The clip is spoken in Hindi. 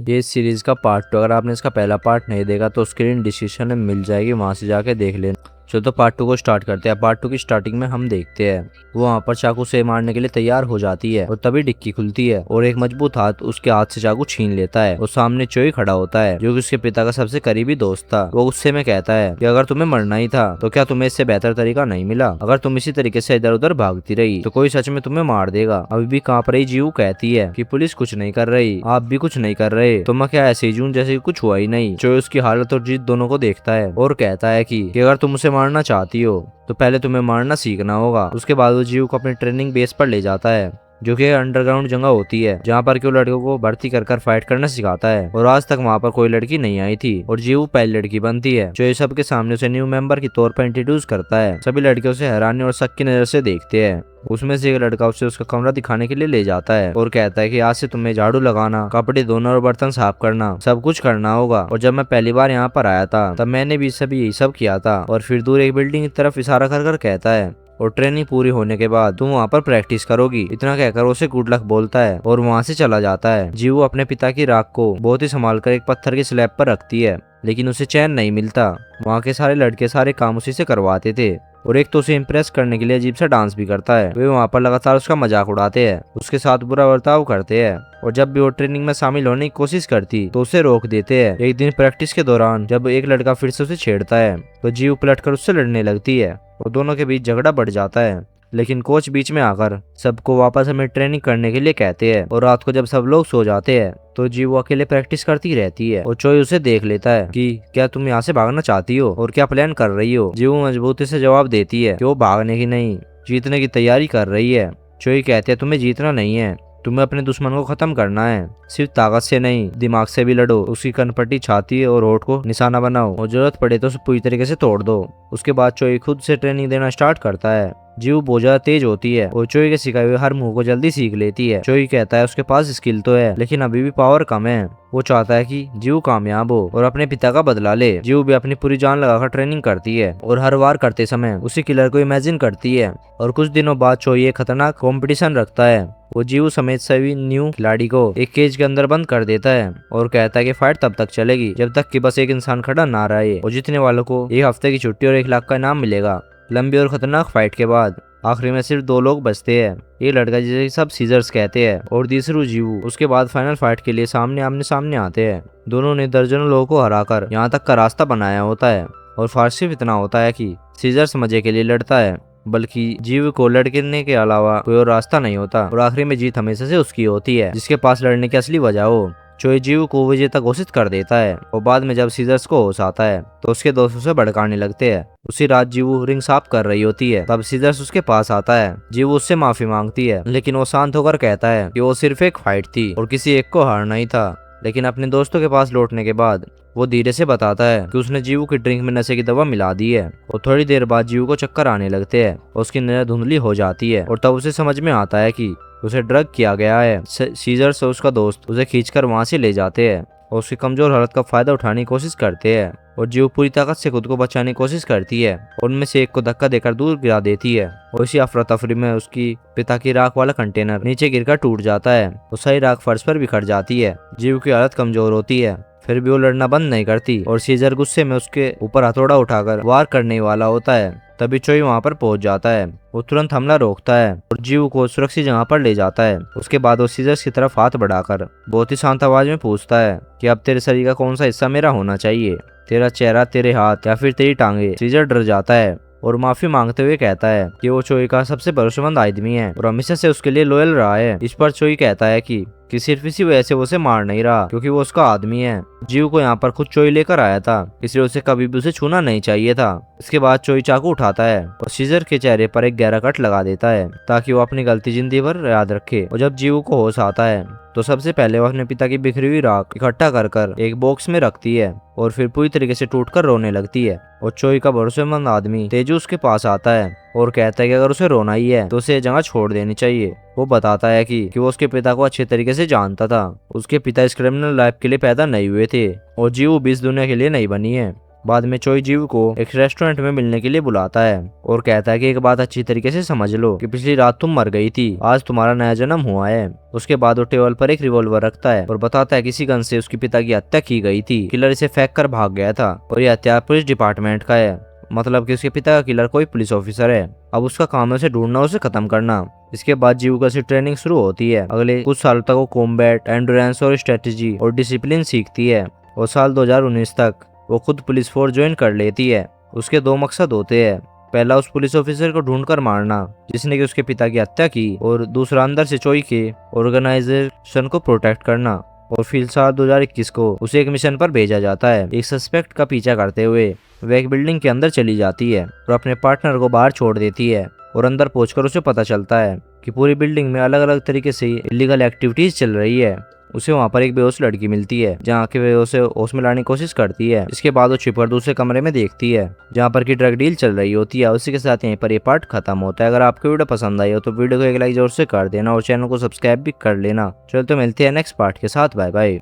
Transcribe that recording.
ये इस सीरीज का पार्ट 2। अगर आपने इसका पहला पार्ट नहीं देखा तो स्क्रीन डिस्क्रिप्शन में मिल जाएगी, वहां से जाके देख लेना। चलो तो पार्ट 2 को स्टार्ट करते हैं। पार्ट 2 की स्टार्टिंग में हम देखते हैं वो वहां पर चाकू से मारने के लिए तैयार हो जाती है और तभी डिक्की खुलती है और एक मजबूत हाथ उसके हाथ से चाकू छीन लेता है और सामने चोई खड़ा होता है जो कि उसके पिता का सबसे करीबी दोस्त था। वो गुस्से में कहता है कि अगर तुम्हें मरना ही था तो क्या तुम्हें इससे बेहतर तरीका नहीं मिला? अगर तुम इसी तरीके से इधर उधर भागती रही तो कोई सच में तुम्हें मार देगा। अभी भी कांप रही जीव कहती है कि पुलिस कुछ नहीं कर रही, आप भी कुछ नहीं कर रहे, तो मैं क्या ऐसे ही जून जैसे कुछ हुआ ही नहीं। चोई उसकी हालत और जीत दोनों को देखता है और कहता है कि अगर तुम उसे मारना चाहती हो तो पहले तुम्हें मारना सीखना होगा। उसके बाद वो जीव को अपने ट्रेनिंग बेस पर ले जाता है जो कि अंडरग्राउंड जगह होती है जहाँ पर वो लड़कों को भर्ती कर फाइट करना सिखाता है। और आज तक वहाँ पर कोई लड़की नहीं आई थी और जीव पहली लड़की बनती है जो ये सब के सामने उसे न्यू मेंबर के तौर पर इंट्रोड्यूस करता है। सभी लड़के उसे हैरानी और शक की नजर से देखते हैं। उसमें से एक लड़का उसे उसका कमरा दिखाने के लिए ले जाता है और कहता है कि आज से तुम्हें झाड़ू लगाना, कपड़े धोना और बर्तन साफ करना सब कुछ करना होगा। और जब मैं पहली बार यहाँ पर आया था तब मैंने भी सभी यही सब किया था। और फिर दूर एक बिल्डिंग की तरफ इशारा कर कहता है और ट्रेनिंग पूरी होने के बाद तुम वहाँ पर प्रैक्टिस करोगी। इतना कहकर उसे गुड लक बोलता है और वहाँ से चला जाता है। जीव अपने पिता की राख को बहुत ही संभाल कर एक पत्थर की स्लैब पर रखती है लेकिन उसे चैन नहीं मिलता। वहाँ के सारे लड़के सारे काम उसी से करवाते थे और एक तो उसे इम्प्रेस करने के लिए अजीब सा डांस भी करता है। वे वहाँ पर लगातार उसका मजाक उड़ाते हैं, उसके साथ बुरा बर्ताव करते हैं और जब भी वो ट्रेनिंग में शामिल होने की कोशिश करती तो उसे रोक देते हैं। एक दिन प्रैक्टिस के दौरान जब एक लड़का फिर से उसे छेड़ता है तो जीव पलटकर उससे लड़ने लगती है और दोनों के बीच झगड़ा बढ़ जाता है। लेकिन कोच बीच में आकर सबको वापस हमें ट्रेनिंग करने के लिए कहते हैं और रात को जब सब लोग सो जाते हैं तो जीव अकेले प्रैक्टिस करती रहती है और चोई उसे देख लेता है कि क्या तुम यहाँ से भागना चाहती हो और क्या प्लान कर रही हो। जीव मजबूती से जवाब देती है कि वो भागने की नहीं, जीतने की तैयारी कर रही है। चोई कहते हैं तुम्हें जीतना नहीं है, तुम्हें अपने दुश्मन को खत्म करना है, सिर्फ ताकत से नहीं दिमाग से भी लड़ो। उसकी कनपट्टी, छाती और होठ को निशाना बनाओ और जरूरत पड़े तो उसे पूरी तरीके से तोड़ दो। उसके बाद चोई खुद से ट्रेनिंग देना स्टार्ट करता है। जीव बहुत ज्यादा तेज होती है और चोई के सिखाए हुए हर मूव को जल्दी सीख लेती है। चोई कहता है उसके पास स्किल तो है लेकिन अभी भी पावर कम है। वो चाहता है कि जीव कामयाब हो और अपने पिता का बदला ले। जीव भी अपनी पूरी जान लगाकर ट्रेनिंग करती है और हर वार करते समय उसी किलर को इमेजिन करती है। और कुछ दिनों बाद चोई एक खतरनाक कंपटीशन रखता है। वो जीव समेत सभी न्यू खिलाड़ी को एक केज के अंदर बंद कर देता है और कहता है कि फाइट तब तक चलेगी जब तक कि बस एक इंसान खड़ा ना रहे और जीतने वालों को 1 हफ्ते की छुट्टी और 1 लाख का इनाम मिलेगा। लंबी और खतरनाक फाइट के बाद आखिरी में सिर्फ 2 लोग बचते हैं, एक लड़का जिसे सब सीजर्स कहते हैं और दूसरू जीव। उसके बाद फाइनल फाइट के लिए आमने सामने आते हैं। दोनों ने दर्जनों लोगों को हराकर यहाँ तक का रास्ता बनाया होता है और फर्क सिर्फ इतना होता है कि सीजर्स मजे के लिए लड़ता है बल्कि जीव को लड़ने के अलावा कोई और रास्ता नहीं होता और आखिरी में जीत हमेशा से उसकी होती है जिसके पास लड़ने की असली वजह हो। चोई जीव को विजेता घोषित कर देता है और बाद में जब सीजर्स को होश आता है तो उसके दोस्त उसे भड़काने लगते हैं। उसी रात जीव रिंग साफ कर रही होती है तब सीजर्स उसके पास आता है। जीव उससे माफी मांगती है लेकिन वो शांत होकर कहता है कि वो सिर्फ एक फाइट थी और किसी एक को हारना ही था। लेकिन अपने दोस्तों के पास लौटने के बाद वो धीरे से बताता है कि उसने जीव की ड्रिंक में नशे की दवा मिला दी है और थोड़ी देर बाद जीव को चक्कर आने लगते हैं और उसकी नजर धुंधली हो जाती है और तब उसे समझ में आता है कि उसे ड्रग किया गया है। सीजर्स और उसका दोस्त उसे खींचकर वहां से ले जाते हैं और उसकी कमजोर हालत का फायदा उठाने की कोशिश करते हैं और जीव पूरी ताकत से खुद को बचाने की कोशिश करती है और उनमें से एक को धक्का देकर दूर गिरा देती है और इसी अफरा तफरी में उसकी पिता की राख वाला कंटेनर नीचे गिरकर टूट जाता है और सारी राख फर्श पर बिखर जाती है। जीव की हालत कमजोर होती है फिर भी वो लड़ना बंद नहीं करती और सीजर गुस्से में उसके ऊपर हथौड़ा उठाकर वार करने वाला होता है। तभी चोई वहां पर पहुंच जाता है। वो तुरंत हमला रोकता है और जीव को सुरक्षित जगह पर ले जाता है। उसके बाद वो सीजर्स की तरफ हाथ बढ़ाकर बहुत ही शांत आवाज में पूछता है कि अब तेरे शरीर का कौन सा हिस्सा मेरा होना चाहिए, तेरा चेहरा, तेरे हाथ या फिर तेरी टांगे। सीजर डर जाता है और माफी मांगते हुए कहता है कि वो चोई का सबसे भरोसेमंद आदमी है और हमेशा से उसके लिए लॉयल रहा है। इस पर चोई कहता है कि सिर्फ इसी वजह से वो उसे मार नहीं रहा क्योंकि वो उसका आदमी है। जीव को यहाँ पर खुद चोई लेकर आया था इसलिए उसे कभी भी उसे छूना नहीं चाहिए था। इसके बाद चोई चाकू उठाता है और सीजर के चेहरे पर एक गहरा कट लगा देता है ताकि वो अपनी गलती जिंदगी भर याद रखे। और जब जीव को होश आता है तो सबसे पहले वो अपने पिता की बिखरी हुई राख इकट्ठा कर एक बॉक्स में रखती है और फिर पूरी तरीके से टूटकर रोने लगती है। और चोई का भरोसेमंद आदमी तेजू उसके पास आता है और कहता है कि अगर उसे रोना ही है तो उसे ये जगह छोड़ देनी चाहिए। वो बताता है कि वो उसके पिता को अच्छे तरीके से जानता था। उसके पिता इस क्रिमिनल लाइफ के लिए पैदा नहीं हुए थे और जीव इस दुनिया के लिए नहीं बनी है। बाद में चोई जीव को एक रेस्टोरेंट में मिलने के लिए बुलाता है और कहता है कि एक बात अच्छी तरीके से समझ लो कि पिछली रात तुम मर गई थी, आज तुम्हारा नया जन्म हुआ है। उसके बाद वो टेबल पर एक रिवॉल्वर रखता है और बताता है किसी गन से उसके पिता की हत्या की गई थी, किलर इसे फेंक कर भाग गया था और यह हत्या पुलिस डिपार्टमेंट का है, मतलब कि उसके पिता का किलर कोई पुलिस ऑफिसर है। अब उसका काम है उसे ढूंढना, उसे खत्म करना। इसके बाद जीव का से ट्रेनिंग शुरू होती है। अगले कुछ सालों तक वो कॉम्बैट, एंडोरेंस और स्ट्रेटेजी और डिसिप्लिन सीखती है और साल 2019 तक वो खुद पुलिस फोर्स ज्वाइन कर लेती है। उसके 2 मकसद होते हैं, पहला उस पुलिस ऑफिसर को ढूंढकर मारना जिसने कि उसके पिता की हत्या की, और दूसरा अंदर से चोई के ऑर्गेनाइजेशन को प्रोटेक्ट करना। और फिर साल 2021 को उसे एक मिशन पर भेजा जाता है। एक सस्पेक्ट का पीछा करते हुए वह एक बिल्डिंग के अंदर चली जाती है और अपने पार्टनर को बाहर छोड़ देती है और अंदर पहुंचकर उसे पता चलता है कि पूरी बिल्डिंग में अलग अलग तरीके से इलीगल एक्टिविटीज चल रही है। उसे वहां पर एक बेहोश लड़की मिलती है जहाँ के वे उसे होश में लाने की कोशिश करती है। इसके बाद वो छिपकर दूसरे कमरे में देखती है जहाँ पर की ड्रग डील चल रही होती है। उसी के साथ यहीं पर ये पार्ट खत्म होता है। अगर आपको वीडियो पसंद आई हो तो वीडियो को एक लाइक जरूर से कर देना और चैनल को सब्सक्राइब भी कर लेना। चलो तो मिलते हैं नेक्स्ट पार्ट के साथ। Bye bye.